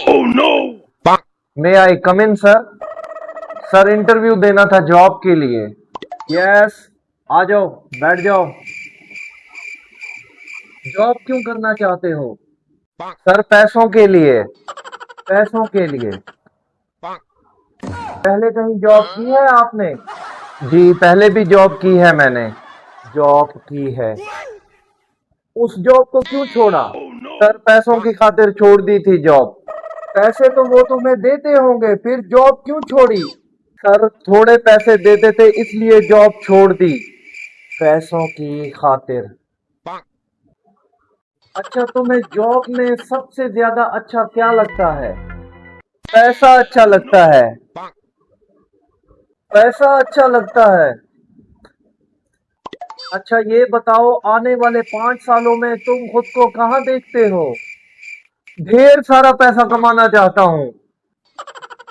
मे आई कम इन sir? Sir interview देना था job के लिए। यस, आ जाओ, बैठ जाओ। जॉब क्यों करना चाहते हो? सर पैसों के लिए। पैसों के लिए। पहले कहीं जॉब की है आपने? जी पहले भी जॉब की है मैंने। जॉब की है। उस जॉब को क्यों छोड़ा? सर पैसों की खातिर छोड़ दी थी जॉब। पैसे तो वो तुम्हें देते होंगे, फिर जॉब क्यों छोड़ी? सर थोड़े पैसे देते थे इसलिए जॉब छोड़ दी। पैसों की खातिर। अच्छा तुम्हें जॉब में सबसे ज्यादा अच्छा क्या लगता है? पैसा अच्छा लगता है। पैसा अच्छा लगता है। अच्छा ये बताओ आने वाले 5 सालों में तुम खुद को कहाँ देखते हो? ढेर सारा पैसा कमाना चाहता हूँ।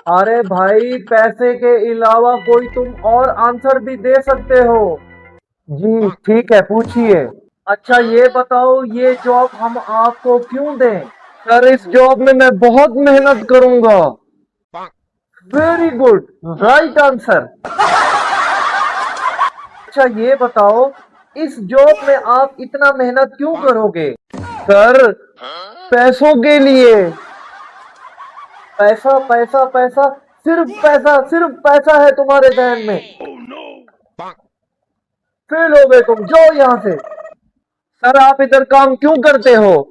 अरे भाई पैसे के अलावा कोई तुम और आंसर भी दे सकते हो। जी ठीक है पूछिए। अच्छा ये बताओ ये जॉब हम आपको क्यों दें? सर इस जॉब में मैं बहुत मेहनत करूंगा। Very good, right answer. अच्छा ये बताओ इस जॉब में आप इतना मेहनत क्यों करोगे? सर पैसों के लिए। पैसा पैसा पैसा, सिर्फ पैसा है तुम्हारे जहन में। फेल हो गए तुम, जाओ यहाँ से। सर आप इधर काम क्यों करते हो?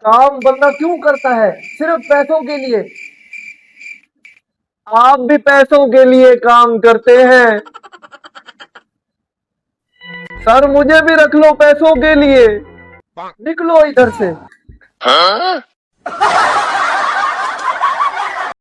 काम बंदा क्यों करता है? सिर्फ पैसों के लिए। आप भी पैसों के लिए काम करते हैं। सर मुझे भी रख लो पैसों के लिए। निकलो इधर से।